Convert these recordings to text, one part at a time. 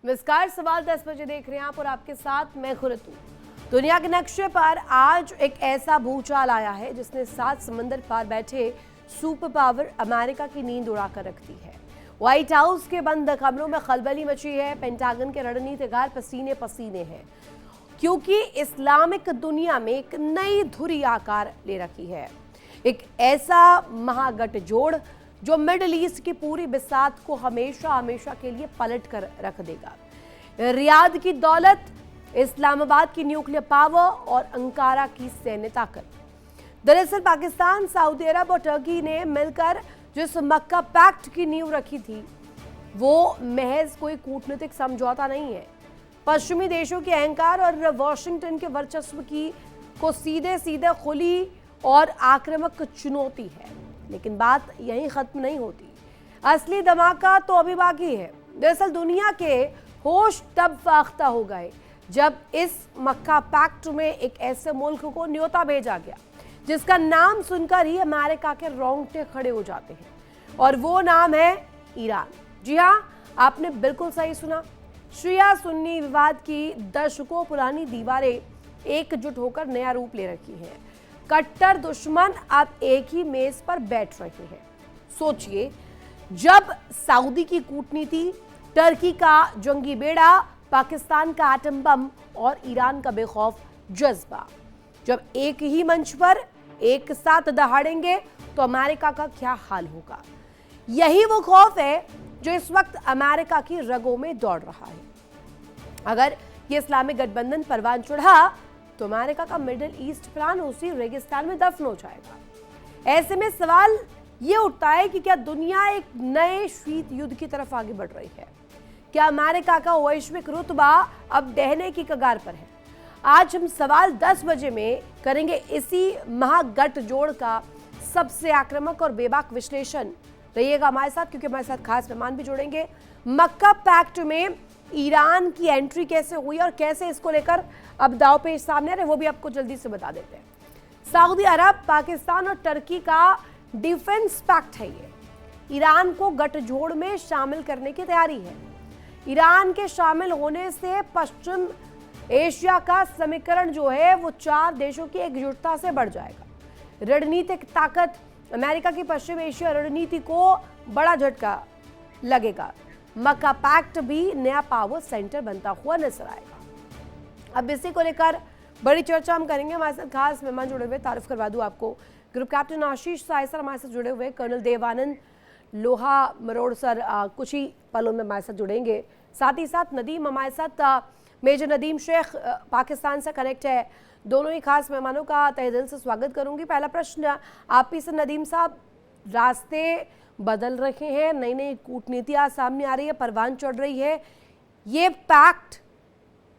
नमस्कार, सवाल 10 बजे देख रहे हैं आप और आपके साथ मैं खुरतू। दुनिया के नक्शे पर आज एक ऐसा भूचाल आया है जिसने 7 समंदर पार बैठे सुपर पावर अमेरिका की नींद उड़ाकर रख दी है। व्हाइट हाउस के बंद कमरों में खलबली मची है। पेंटागन के रणनीतिकार पसीने पसीने हैं क्योंकि इस्लामिक दुनिया में एक नई धुरी आकार ले रखी है। एक ऐसा महागठजोड़ जो मिडिल ईस्ट की पूरी बिसात को हमेशा हमेशा के लिए पलट कर रख देगा। रियाद की दौलत, इस्लामाबाद की न्यूक्लियर पावर और अंकारा की सैन्य ताकत। दरअसल पाकिस्तान, सऊदी अरब और टर्की ने मिलकर जिस मक्का पैक्ट की नींव रखी थी वो महज कोई कूटनीतिक समझौता नहीं है। पश्चिमी देशों के अहंकार और वॉशिंगटन के वर्चस्व की को सीधे सीधे खुली और आक्रामक चुनौती है। लेकिन बात यहीं खत्म नहीं होती, असली धमाका तो अभी बाकी है। दरअसल दुनिया के होश तब फाख्ता हो गए जब इस मक्का पैक्ट में एक ऐसे मुल्क को न्योता भेजा गया जिसका नाम सुनकर ही अमेरिका के रोंगटे खड़े हो जाते हैं, और वो नाम है ईरान। जी हाँ, आपने बिल्कुल सही सुना। शिया सुन्नी विवाद की दशकों पुरानी दीवारें एकजुट होकर नया रूप ले रखी हैं। कट्टर दुश्मन अब एक ही मेज पर बैठ रहे हैं। सोचिए, जब सऊदी की कूटनीति, टर्की का जंगी बेड़ा, पाकिस्तान का एटम बम और ईरान का बेखौफ जज्बा जब एक ही मंच पर एक साथ दहाड़ेंगे तो अमेरिका का क्या हाल होगा। यही वो खौफ है जो इस वक्त अमेरिका की रगों में दौड़ रहा है। अगर ये इस्लामिक गठबंधन परवान चढ़ा तो अमेरिका का मिडिल ईस्ट प्लान उसी रेगिस्तान में दफन हो जाएगा। ऐसे में सवाल ये उठता है कि क्या दुनिया एक नए शीत युद्ध की तरफ आगे बढ़ रही है? क्या अमेरिका का वैश्विक रुतबा अब ढहने की कगार पर है? आज हम सवाल 10 बजे में करेंगे इसी महागठजोड़ का सबसे आक्रामक और बेबाक विश्लेषण। रहिएगा हमारे साथ क्योंकि हमारे साथ खास मेहमान भी जुड़ेंगे। मक्का पैक्ट में ईरान की एंट्री कैसे हुई और कैसे इसको लेकर अब दांवपेच सामने आ रहे, वो भी आपको जल्दी से बता देते हैं। सऊदी अरब, पाकिस्तान और टर्की का डिफेंस पैक्ट है ये। ईरान को गठजोड़ में शामिल करने की तैयारी है। ईरान के शामिल होने से पश्चिम एशिया का समीकरण जो है वो 4 देशों की एकजुटता से बढ़ जाएगा। रणनीतिक ताकत, अमेरिका की पश्चिम एशिया रणनीति को बड़ा झटका लगेगा। मक्का पैक्ट भी नया पावर सेंटर बनता हुआ नजर आएगा। अब इसी को लेकर बड़ी चर्चा हम करेंगे। हमारे साथ खास मेहमान जुड़े हुए, तारुफ करवा दूं आपको, ग्रुप कैप्टन आशीष साय सर हमारे साथ जुड़े हुए, कर्नल देवानंद लोहा मरोड़ सर कुछ ही पलों में हमारे साथ जुड़ेंगे। साथ ही साथ नदीम हमारे साथ, मेजर नदीम शेख पाकिस्तान से कनेक्ट है। दोनों ही खास मेहमानों का तहे दिल से स्वागत करूंगी। पहला प्रश्न आप ही से नदीम साहब, रास्ते बदल रहे हैं, नई नई कूटनीतियां सामने आ रही है, परवान चढ़ रही है, ये पैक्ट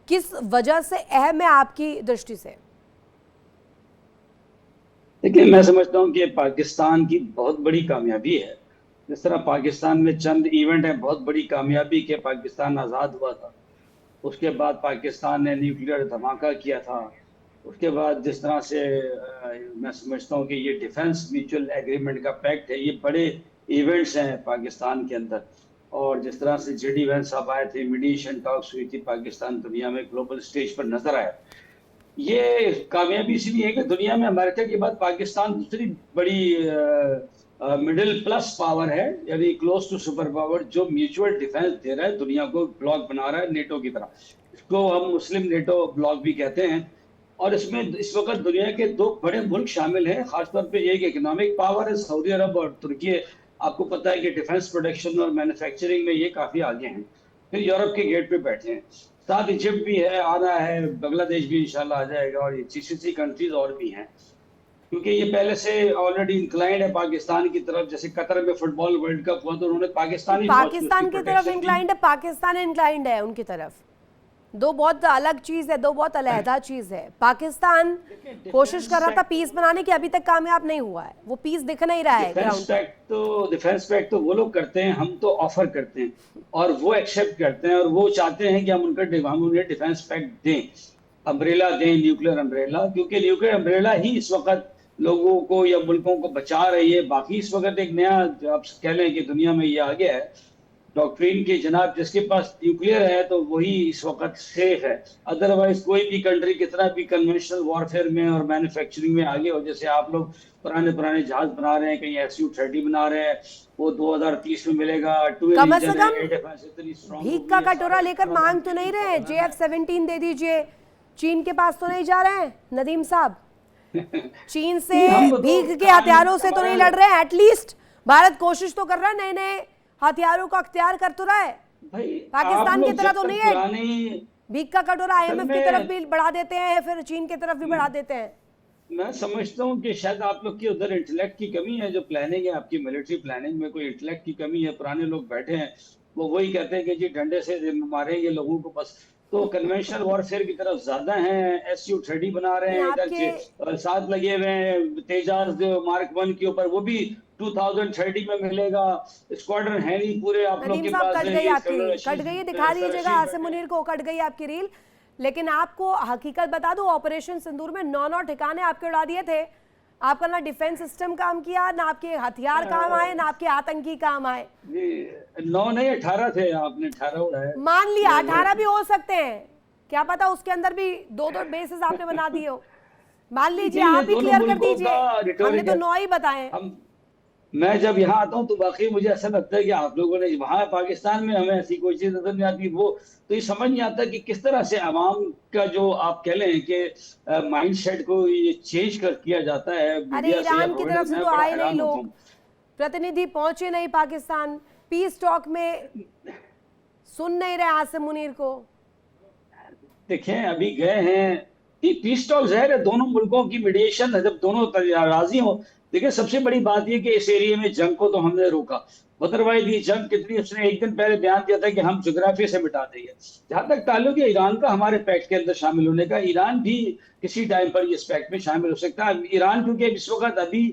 किस वजह से अहम है आपकी दृष्टि से? देखिए, मैं समझता हूँ कि पाकिस्तान की बहुत बड़ी कामयाबी है। जिस तरह पाकिस्तान में चंद इवेंट है बहुत बड़ी कामयाबी के पाकिस्तान आज़ाद हुआ था, उसके बाद पाकिस्तान ने न्यूक्लियर धमाका किया था, उसके बाद जिस तरह से मैं समझता हूँ कि ये डिफेंस म्यूचुअल एग्रीमेंट का पैक्ट है, ये बड़े इवेंट्स हैं पाकिस्तान के अंदर। और जिस तरह से जेडी वैंस साहब आए थे, मीडिएशन टॉक्स हुई थी, पाकिस्तान दुनिया में ग्लोबल स्टेज पर नजर आया। ये कामयाबी इसलिए है कि दुनिया में अमेरिका के बाद पाकिस्तान दूसरी बड़ी मिडिल प्लस पावर है, यानी क्लोज टू सुपर पावर, जो म्यूचुअल डिफेंस दे रहा है, दुनिया को ब्लॉक बना रहा है नेटो की तरह। इसको हम मुस्लिम नेटो ब्लॉक भी कहते हैं। और इसमें इस वक्त दुनिया के 2 बड़े मुल्क शामिल हैं। खासतौर पे एक इकोनॉमिक पावर है सऊदी अरब और तुर्की। आपको पता है कि डिफेंस प्रोडक्शन और मैन्युफैक्चरिंग में ये काफी आगे हैं। फिर यूरोप के गेट पे बैठे हैं, साथ इजिप्ट भी है, आना है, बांग्लादेश भी इंशाल्लाह आ जाएगा, और ये जीसीसी कंट्रीज और भी हैं, क्योंकि ये पहले से ऑलरेडी इंक्लाइंड है पाकिस्तान की तरफ। जैसे कतर में फुटबॉल वर्ल्ड कप हुआ तो उन्होंने पाकिस्तान की तरफ इंक्लाइंड है, पाकिस्तान इंक्लाइंड है उनकी तरफ। दो बहुत अलग चीज है, दो बहुत अलहदा चीज है। पाकिस्तान कोशिश कर रहा था पीस बनाने की, अभी तक कामयाब नहीं हुआ है, वो पीस दिख नहीं रहा है ग्राउंड पर। डिफेंस पैक्ट तो वो लोग करते हैं, हम तो ऑफर करते हैं और वो एक्सेप्ट करते हैं, और वो चाहते हैं कि हम उन्हें डिफेंस पैक्ट दें, अम्ब्रेला दें, न्यूक्लियर अम्ब्रेला, क्योंकि न्यूक्लियर अम्ब्रेला ही इस वक्त लोगों को या मुल्कों को बचा रही है। बाकी इस वक्त एक नया, आप कह लें कि दुनिया में ये आ गया है डॉक्ट्रिन की जनाब, जिसके पास न्यूक्लियर है तो वही इस वक्त सेफ है। अदरवाइज कोई भी कंट्री कितना भी कन्वेंशनल वॉरफेयर में और मैन्युफैक्चरिंग में आगे हो, जैसे आप लोग पुराने पुराने जहाज बना रहे हैं, कहीं SU-30 बना रहे हैं, वो 2030 में मिलेगा। ट्वेल कम से इंजन कम है, डिफेंस इतनी स्ट्रांग भीख होगी, का ये कटोरा सारे लेकर मांग तो नहीं रहे, JF-17 दे दीजिए, चीन के पास तो नहीं जा रहे हैं नदीम साहब? चीन से नहीं, हम तो भीख के हथियारों से तो नहीं हमारा लड़ रहे हैं। एटलीस्ट भारत कोशिश तो कर रहा है, नए नए हथियारों का अख्तियार कर तो रहा है। भाई पाकिस्तान की तरह तो नहीं है पुरानी भीख का कटोरा। असल IMF की तरफ में भी बढ़ा देते हैं, फिर चीन की तरफ भी बढ़ा देते हैं। मैं समझता हूँ कि शायद आप लोग की उधर इंटेलेक्ट की कमी है, जो प्लानिंग है आपकी मिलिट्री प्लानिंग में कोई इंटेलेक्ट की कमी है। पुराने लोग बैठे हैं, वो वही कहते हैं कि जी डंडे से मारेंगे लोगों को बस। तो कन्वेंशनल वॉरफेयर की तरफ ज्यादा हैं, SU-30 बना रहे नहीं हैं आपके इधर, साथ लगे हुए हैं तेजाज मार्क 1 के ऊपर, वो भी 2030 में मिलेगा। स्क्वाड्रन है नहीं पूरे आप लोग नदीम के साहब, पास, कट है गई ये आपकी रील, कट गई, दिखा दीजिएगा आसिम मुनीर को, कट गई आपकी रील। लेकिन आपको हकीकत बता दूं, ऑपरेशन सिंदूर में 9 ठिकाने आपके उड़ा दिए थे। आपका ना डिफेंस सिस्टम काम किया, ना आपके हथियार काम आए, ना आपके आतंकी काम आए। 9 नहीं 18 थे, आपने 18 उड़ाए। मान लिया 18 भी हो सकते हैं, क्या पता उसके अंदर भी 2-2 बेसिस आपने बना दिए हो। मान लीजिए, ये आप ही दोनों क्लियर कर मुल्कों दीजिए, का हमने रिटोरिक तो है। 9 ही बताए। हम मैं जब यहाँ आता हूँ तो वाकई मुझे ऐसा लगता है कि आप लोगों ने वहां पाकिस्तान में हमें ऐसी कोई चीज नजर नहीं आती। वो तो ये समझ नहीं आता कि किस तरह से आवाम का जो आप कह लें कि माइंड सेट को ये चेंज कर किया जाता है अरे मीडिया से या ईरान की तरफ से मैं तो बड़ा आए नहीं हैरान होता लोग, हूँ। प्रतिनिधि पहुंचे नहीं पाकिस्तान, पीस टॉक में सुन नहीं रहे आसिम मुनीर को। देखें अभी गए हैं कि पीस टॉक ज़ाहिर है दोनों मुल्कों की मीडिएशन है, जब दोनों राजी हो। देखिए सबसे बड़ी बात यह कि इस एरिया में जंग को तो हमने रोका। अदरवाइज ये जंग कितनी, उसने एक दिन पहले बयान दिया था कि हम जोग्राफी से मिटा देंगे। जहां तक ताल्लुक है ईरान का हमारे पैक्ट के अंदर शामिल होने का, ईरान भी किसी टाइम पर इस पैक्ट में शामिल हो सकता है। ईरान क्योंकि इस वक्त अभी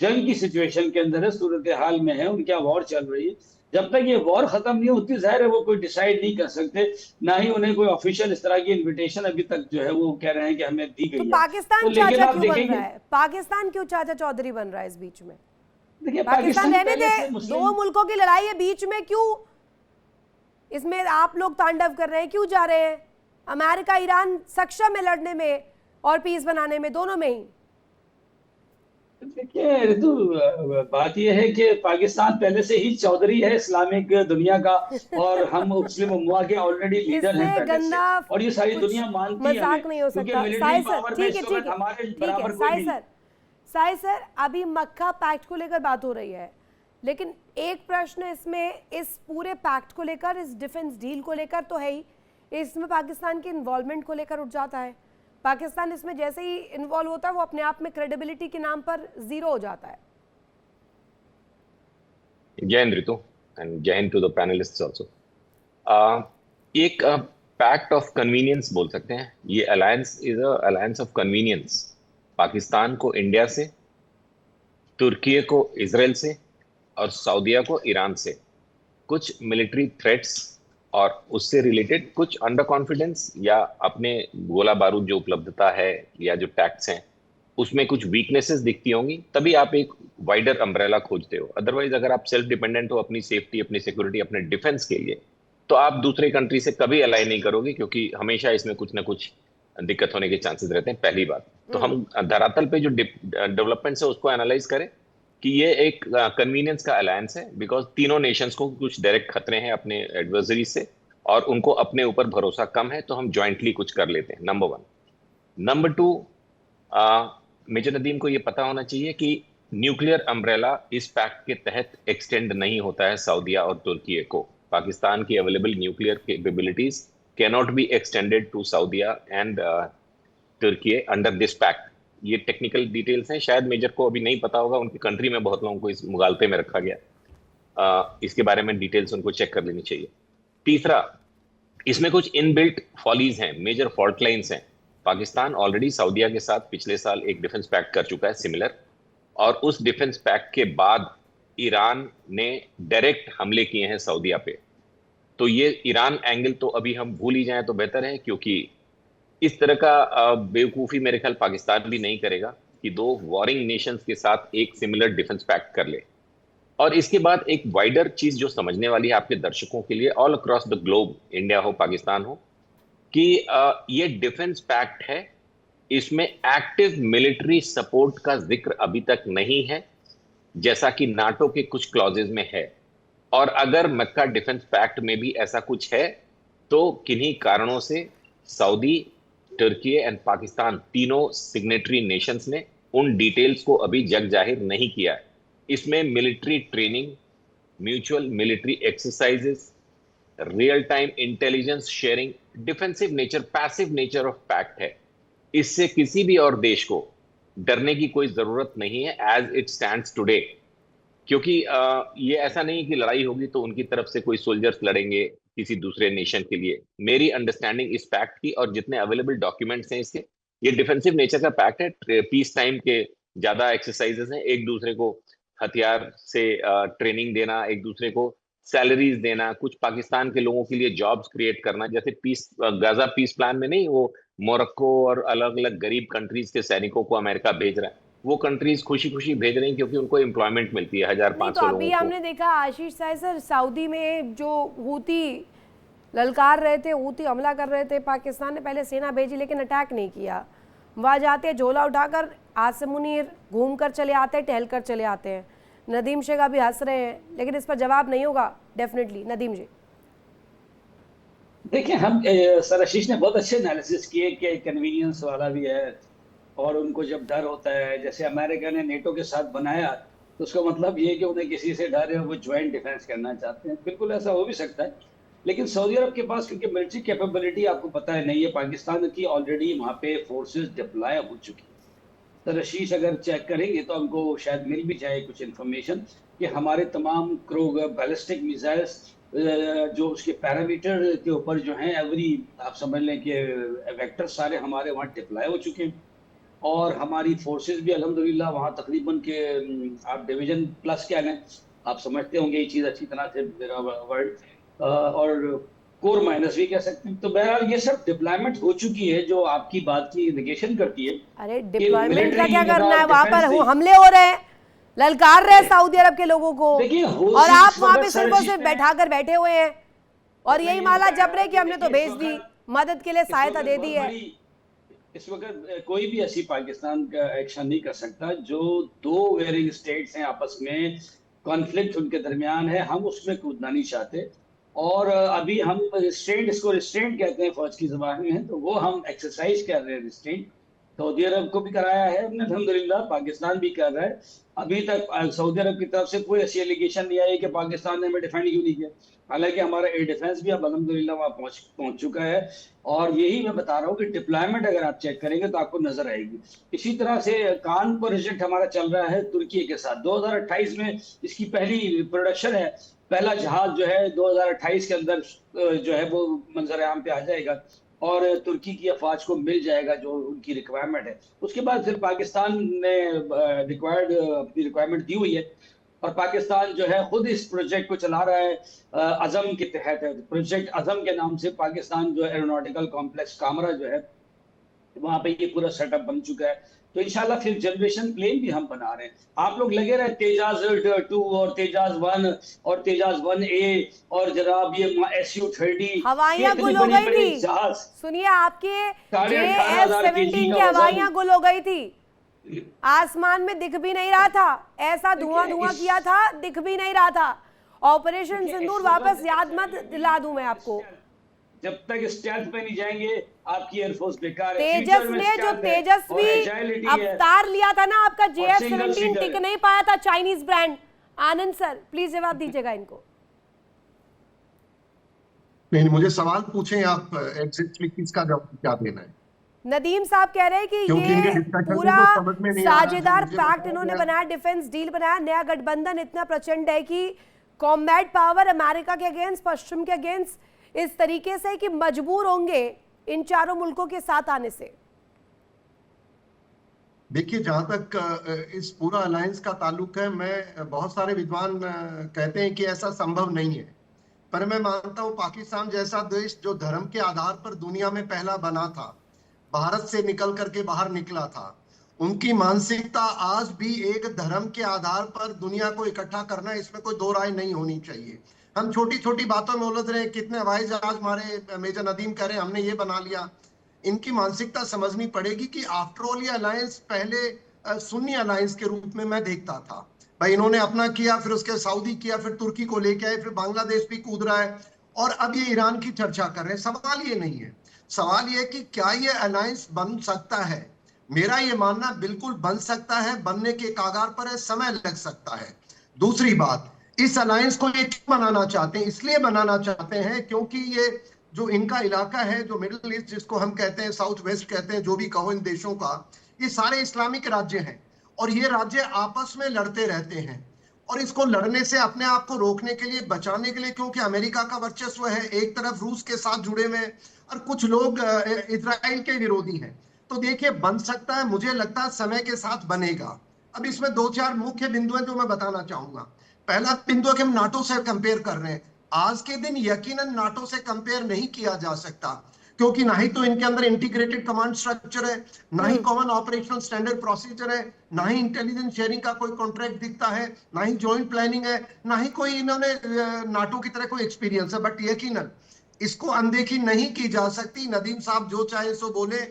जंग की सिचुएशन के अंदर है, सूरत हाल में है, उनके यहाँ वॉर चल रही है। जब तक ये वॉर खत्म नहीं होती जाहिर है वो कोई डिसाइड नहीं कर सकते, ना ही उन्हें कोई ऑफिशियल इस तरह की इनविटेशन अभी तक जो है वो कह रहे हैं कि हमें दी तो गई है। पाकिस्तान तो लेकिन चाचा आप क्यों बन देखेंगे, रहा है? पाकिस्तान क्यों चाचा चौधरी बन रहा है इस बीच में? देखिए पाकिस्तान रहने पहले दे, से दो मुस्लिम, मुल्कों की लड़ाई है, बीच में क्यों इसमें आप लोग तांडव कर रहे हैं, क्यों जा रहे हैं? अमेरिका ईरान सक्षम है लड़ने में और पीस बनाने में, दोनों में ही। देखिए ऋतु, बात यह है कि पाकिस्तान पहले से ही चौधरी है इस्लामिक दुनिया का, और हम मुस्लिम उम्मा के ऑलरेडी लीडर हैं इससे पहले से, गंदा और ये सारी कुछ दुनिया मानती है हमें, मजाक नहीं हो क्योंकि सकता। मिलिट्री साहिर सर, पावर में ठीक है इस ठीक वक्त है हमारे ठीक है, बराबर कोई नहीं। साहिर सर, अभी मक्का पैक्ट को लेकर बात हो रही है, लेकिन एक प्रश्न इसमें इस पूरे पैक्ट को लेकर, इस डिफेंस डील को लेकर तो है ही, इसमें पाकिस्तान की इन्वॉल्वमेंट को लेकर उठ जाता है। पाकिस्तान इसमें जैसे ही इन्वॉल्व होता है वो अपने आप में क्रेडिबिलिटी के नाम पर जीरो हो जाता है। जय Hind Ritu, and Jai Hind to the panellists also. एक पैक्ट ऑफ कन्वीनियंस बोल सकते हैं। ये alliance is a alliance of convenience. Pakistan को इंडिया से, तुर्की को इजराइल से और सऊदीया को ईरान से कुछ मिलिट्री थ्रेट्स और उससे रिलेटेड कुछ अंडर कॉन्फिडेंस या अपने गोला बारूद जो उपलब्धता है या जो टैक्स हैं उसमें कुछ वीकनेसेस दिखती होंगी, तभी आप एक वाइडर अम्ब्रेला खोजते हो। अदरवाइज अगर आप सेल्फ डिपेंडेंट हो अपनी सेफ्टी, अपनी सिक्योरिटी, अपने डिफेंस के लिए, तो आप दूसरे कंट्री से कभी अलाइ नहीं करोगे, क्योंकि हमेशा इसमें कुछ ना कुछ दिक्कत होने के चांसेस रहते हैं। पहली बात तो हम धरातल पे जो डेवलपमेंट्स है उसको एनालाइज करें कि ये एक कन्वीनियंस का अलायंस है, बिकॉज तीनों नेशंस को कुछ डायरेक्ट खतरे हैं अपने एडवर्सरी से और उनको अपने ऊपर भरोसा कम है, तो हम ज्वाइंटली कुछ कर लेते हैं, नंबर 1। नंबर 2, मेजर नदीम को ये पता होना चाहिए कि न्यूक्लियर अम्ब्रेला इस पैक्ट के तहत एक्सटेंड नहीं होता है सऊदीया और तुर्की को। पाकिस्तान की available nuclear capabilities cannot be extended to Saudia and Turkey under this pact. ये टेक्निकल डिटेल्स हैं, शायद मेजर को अभी नहीं पता होगा, उनकी कंट्री में बहुत लोगों को इस मुगालते में रखा गया। इसके बारे में डिटेल्स उनको चेक कर लेनी चाहिए। तीसरा, इसमें कुछ इनबिल्ट फॉलीज हैं, मेजर फॉल्ट लाइन्स हैं। पाकिस्तान ऑलरेडी सऊदीया के साथ पिछले साल एक डिफेंस पैक्ट कर चुका है सिमिलर, और उस डिफेंस पैक्ट के बाद ईरान ने डायरेक्ट हमले किए हैं सऊदीया पे। तो ये ईरान एंगल तो अभी हम भूल ही जाएं तो बेहतर है, क्योंकि इस तरह का बेवकूफ़ी मेरे ख्याल पाकिस्तान भी नहीं करेगा कि दो वॉरिंग नेशंस के साथ एक सिमिलर डिफेंस पैक्ट कर ले। और इसके बाद एक वाइडर चीज जो समझने वाली है आपके दर्शकों के लिए all across the globe, India हो पाकिस्तान हो, कि ये डिफेंस पैक्ट है, इसमें एक्टिव मिलिट्री सपोर्ट का जिक्र अभी तक नहीं है जैसा कि नाटो के कुछ क्लॉजेज में है। और अगर मक्का डिफेंस पैक्ट में भी ऐसा कुछ है तो किन्हीं कारणों से सऊदी, तुर्की एंड पाकिस्तान तीनों सिग्नेटरी नेशंस ने उन डिटेल्स को अभी जग जाहिर नहीं किया है। इसमें military training, mutual military exercises, real time intelligence sharing, defensive nature, passive nature of pact है। इससे किसी भी और देश को डरने की कोई जरूरत नहीं है एज इट स्टैंड्स टुडे, क्योंकि ये ऐसा नहीं कि लड़ाई होगी तो उनकी तरफ से कोई सोल्जर्स लड़ेंगे किसी दूसरे नेशन के लिए। मेरी अंडरस्टैंडिंग इस पैक्ट की और जितने अवेलेबल डॉक्यूमेंट्स हैं इसके, ये डिफेंसिव नेचर का पैक्ट है। पीस टाइम के ज्यादा एक्सरसाइजेस हैं, एक दूसरे को हथियार से ट्रेनिंग देना, एक दूसरे को सैलरीज देना, कुछ पाकिस्तान के लोगों के लिए जॉब्स क्रिएट करना, जैसे गाजा पीस प्लान में नहीं, वो मोरक्को और अलग अलग गरीब कंट्रीज के सैनिकों को अमेरिका भेज रहा है, वो कंट्रीज खुशी खुशी भेज रही हैं क्योंकि उनको एम्प्लॉयमेंट मिलती है 1500 तो लोगों अभी को। हमने देखा आशीष साहब सर, सऊदी में जो हूती ललकार रहे थे, हूती हमला कर रहे थे, पाकिस्तान ने पहले सेना भेजी लेकिन अटैक नहीं किया। वहाँ जाते हैं झोला उठाकर, आसिम मुनीर घूम कर चले आते हैं, टहल कर चले आते हैं। नदीम शेख अभी हंस रहे हैं लेकिन इस पर जवाब नहीं होगा डेफिनेटली। नदीम जी देखिए, हम सर आशीष ने बहुत अच्छे एनालिसिस किए कि कन्वीनियंस वाला भी है और उनको जब डर होता है, जैसे अमेरिका ने नेटो के साथ बनाया तो उसका मतलब ये है कि उन्हें किसी से डर है, वो ज्वाइंट डिफेंस करना चाहते हैं। बिल्कुल ऐसा हो भी सकता है, लेकिन सऊदी अरब के पास क्योंकि मिलिट्री कैपेबिलिटी आपको पता है नहीं है, पाकिस्तान की ऑलरेडी वहाँ पे फोर्सेस डिप्लॉय हो चुकी है। तो आशीष अगर चेक करेंगे तो हमको शायद मिल भी जाए कुछ इन्फॉर्मेशन कि हमारे तमाम क्रूज बैलिस्टिक मिसाइल्स जो उसके पैरामीटर के ऊपर जो हैं, एवरी आप समझ लें कि वेक्टर सारे हमारे वहाँ डिप्लॉय हो चुके हैं। और हमारी फोर्सेस भी अल्हम्दुलिल्लाह वहाँ तकरीबन के आप डिवीजन प्लस क्या लें, आप समझते होंगे ये चीज़ अच्छी तरह से, मेरा वर्ड और कोर माइनस भी कह सकते हैं। तो बहरहाल ये सब डिप्लॉयमेंट हो चुकी है जो आपकी बात की निगेशन करती है। अरे डिप्लॉयमेंट का क्या करना है, वहां पर डिफेंस हमले हो रहे हैं, ललकार रहे हैं सऊदी अरब के लोगों को, देखिए, और आप वहां पे वक्त सिर्फ और सरशीश सिर्फ में- बैठा कर बैठे हुए हैं और यही नहीं, माला ये जप रहे कि हमने तो देखिए, भेज दी, मदद के लिए सहायता दे दी है। इस वक्त कोई भी ऐसी पाकिस्तान का एक्शन नहीं कर सकता जो दो वेरिंग स्टेट्स हैं आपस में, कॉन्फ्लिक्ट उनके दरमियान है, हम उसमें कूदना नहीं चाहते। और अभी हम रिस्ट्रेंट, इसको रिस्ट्रेंट कहते हैं फौज की ज़बान में, तो वो हम एक्सरसाइज कर रहे हैं रिस्ट्रेंट। सऊदी अरब को भी कराया है हमने अल्हम्दुलिल्लाह, पाकिस्तान भी कर रहा है। अभी तक सऊदी अरब की तरफ से कोई ऐसी एलिगेशन नहीं आई कि पाकिस्तान ने हमें डिफेंड क्यों नहीं किया, हालांकि हमारा एयर डिफेंस भी अब अल्हम्दुलिल्लाह वहाँ पहुंच चुका है। और यही मैं बता रहा हूँ कि डिप्लॉयमेंट अगर आप चेक करेंगे तो आपको नजर आएगी। इसी तरह से कान प्रोजेक्ट हमारा चल रहा है तुर्की के साथ, 2028 में इसकी पहली प्रोडक्शन है, पहला जहाज जो है 2028 के अंदर जो है वो मंजर आम पे आ जाएगा और तुर्की की अफवाज को मिल जाएगा जो उनकी रिक्वायरमेंट है। उसके बाद फिर पाकिस्तान ने अपनी रिक्वायरमेंट दी हुई है और पाकिस्तान जो है खुद इस प्रोजेक्ट को चला रहा है, अज़म के तहत है। प्रोजेक्ट अज़म के नाम से पाकिस्तान जो एरोनॉटिकल कॉम्प्लेक्स कामरा जो है वहाँ पे ये पूरा सेटअप बन चुका है। तो इंशाल्लाह फिर जनरेशन प्लेन भी हम बना रहे हैं। आप लोग लगे रहे तेजाज 2 और तेजाज 1 और तेजाज 1A और जनाब ये SU-30 हवाइयां गुल हो गई थी। सुनिए, आपके JS-17 की हवाइयां गुल हो गई थी, आसमान में दिख भी नहीं रहा था, ऐसा धुआं किया था, दिख भी नहीं रहा था। ऑपरेशन सिंदूर वापस याद मत दिला दूं मैं आपको, जब तक स्टेल्थ पे नहीं जाएंगे आपकी एयरफोर्स बेकार है। तेजस ने जो तेजस्वी अवतार लिया था ना आपका, JS-17 टिक नहीं पाया था, Chinese brand. Anand sir please जवाब दीजिएगा इनको। नहीं, मुझे सवाल पूछें आप, एग्जैक्टली किसका जवाब क्या देना है। नदीम साहब कह रहे हैं कि ये पूरा साझेदार पैक्ट इन्होंने बनाया, डिफेंस डील बनाया, नया गठबंधन इतना प्रचंड है कि कॉम्बैट पावर अमेरिका के अगेंस्ट, पश्चिम के अगेंस्ट इस तरीके से कि मजबूर होंगे इन चारों मुल्कों के साथ आने से। देखिए, जहां तक इस पूरा अलायंस का ताल्लुक है, मैं बहुत सारे विद्वान कहते हैं कि ऐसा संभव नहीं है, पर मैं मानता हूं पाकिस्तान जैसा देश जो धर्म के आधार पर दुनिया में पहला बना था, भारत से निकल करके बाहर निकला था, उनकी मानसिकता आज भी एक धर्म के आधार पर दुनिया को इकट्ठा करना है, इसमें कोई दो राय नहीं होनी चाहिए। हम छोटी छोटी बातों में उलझ रहे हैं, कितने हवाई जहाज हमारे मेजर नदीम कह रहे हैं हमने ये बना लिया। इनकी मानसिकता समझनी पड़ेगी कि आफ्टर ऑल ये अलायंस पहले सुन्नी अलायंस के रूप में मैं देखता था। भाई इन्होंने अपना किया, फिर उसके सऊदी किया, फिर तुर्की को लेके आए, फिर बांग्लादेश भी कूद रहा है, और अब ये ईरान की चर्चा कर रहे हैं। सवाल ये नहीं है, सवाल ये कि क्या ये अलायंस बन सकता है। मेरा ये मानना बिल्कुल बन सकता है, बनने के कागार पर है, समय लग सकता है। दूसरी बात, इस अलायंस को ये क्यों बनाना चाहते हैं? इसलिए बनाना चाहते हैं क्योंकि ये जो इनका इलाका है, जो मिडिल ईस्ट जिसको हम कहते हैं, साउथ वेस्ट कहते हैं, जो भी कहो इन देशों का, ये सारे इस्लामिक राज्य हैं और ये राज्य आपस में लड़ते रहते हैं। और इसको लड़ने से अपने आप को रोकने के लिए, बचाने के लिए, क्योंकि अमेरिका का वर्चस्व है, एक तरफ रूस के साथ जुड़े हुए हैं और कुछ लोग इजराइल के विरोधी हैं। तो देखिए बन सकता है, मुझे लगता है समय के साथ बनेगा। अब इसमें दो चार मुख्य बिंदु हैं जो मैं बताना चाहूंगा। पहला बिंदु है कि हम नाटो से कंपेयर कर रहे हैं। आज के दिन यकीनन नाटो से कंपेयर नहीं किया जा सकता, क्योंकि ना ही तो इनके अंदर इंटीग्रेटेड कमांड स्ट्रक्चर है, ना ही कॉमन ऑपरेशनल स्टैंडर्ड प्रोसीजर है, ना ही इंटेलिजेंस शेयरिंग का कोई कॉन्ट्रैक्ट दिखता है, ना ही जॉइंट प्लानिंग है, ना ही कोई इन्होंने नाटो की तरह कोई एक्सपीरियंस है। बट यकीनन इसको अनदेखी नहीं की जा सकती। नदीम साहब जो चाहे सो बोले,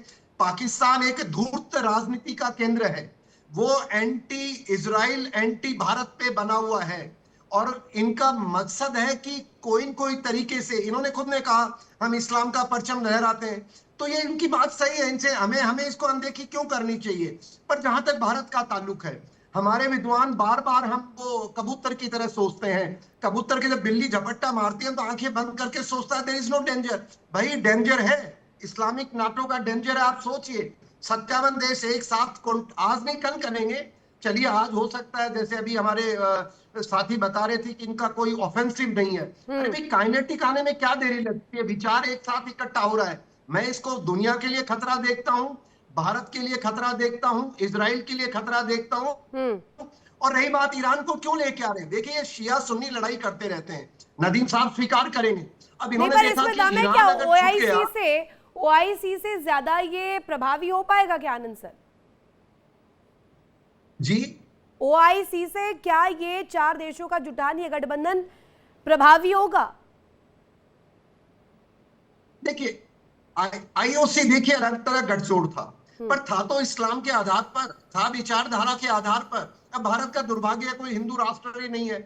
पाकिस्तान एक धूर्त राजनीति का केंद्र है। वो एंटी इजराइल, एंटी भारत पे बना हुआ है और इनका मकसद है कि कोई न कोई तरीके से, इन्होंने खुद ने कहा हम इस्लाम का परचम लहराते हैं, तो ये इनकी बात सही है। इनसे हमें इसको अनदेखी क्यों करनी चाहिए। पर जहां तक भारत का ताल्लुक है, हमारे विद्वान बार बार हमको कबूतर की तरह सोचते हैं। कबूतर के जब बिल्ली झपट्टा मारती है तो आंखें बंद करके सोचता है देयर इज नो डेंजर। भाई डेंजर है, इस्लामिक नाटो का डेंजर है। आप सोचिए 57 देश एक साथ आज नहीं कल करेंगे। चलिए आज हो सकता है, जैसे अभी हमारे साथी बता रहे थे कि इनका कोई ऑफेंसिव नहीं है। अरे भाई काइनेटिक आने में क्या देरी लगती है, विचार एक साथ इकट्ठा हो रहा है। मैं इसको दुनिया के लिए खतरा देखता हूँ, भारत के लिए खतरा देखता हूँ, इजराइल के लिए खतरा देखता हूँ। और रही बात ईरान को क्यों लेके आ रहे हैं, देखिए ये शिया सुन्नी लड़ाई करते रहते हैं, नदीम साहब स्वीकार करेंगे। अब इन्होंने देखा कि ईरान अगर ओआईसी से ज्यादा ये प्रभावी हो पाएगा क्या आनंद सर? जी, ओआईसी से क्या ये चार देशों का जुटान, ये गठबंधन प्रभावी होगा? देखिए आईओसी देखिए अलग तरह गठजोड़ था, पर था तो इस्लाम के आधार पर, था विचारधारा के आधार पर। अब भारत का दुर्भाग्य है कोई हिंदू राष्ट्र ही नहीं है,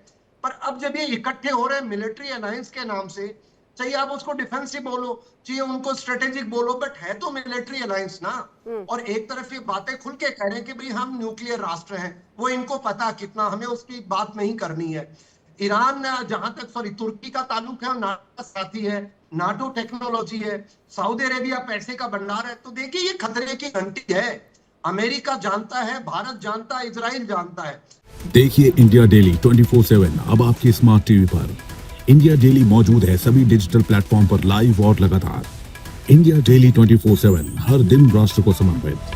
पर अब जब ये इकट्ठे हो रहे हैं मिलिट्री अलायंस के नाम से, चाहिए आप उसको डिफेंसिव बोलो, चाहिए उनको स्ट्रेटेजिक बोलो, बट है तो मिलिट्री अलायंस ना। और एक तरफ ये बातें खुल के कह रहे हैं कि भाई हम न्यूक्लियर राष्ट्र हैं, वो इनको पता कितना, हमें उसकी बात नहीं करनी है। ईरान जहां तक तुर्की का ताल्लुक है, नाटो साथी है, नाटो टेक्नोलॉजी है, सऊदी अरेबिया पैसे का भंडार है। तो देखिए ये खतरे की घंटी है। अमेरिका जानता है, भारत जानता है, इजराइल जानता है। देखिए इंडिया डेली 24/7 अब आपके स्मार्ट टीवी पर। इंडिया डेली मौजूद है सभी डिजिटल प्लेटफॉर्म पर लाइव और लगातार। इंडिया डेली 24/7 हर दिन राष्ट्र को समर्पित।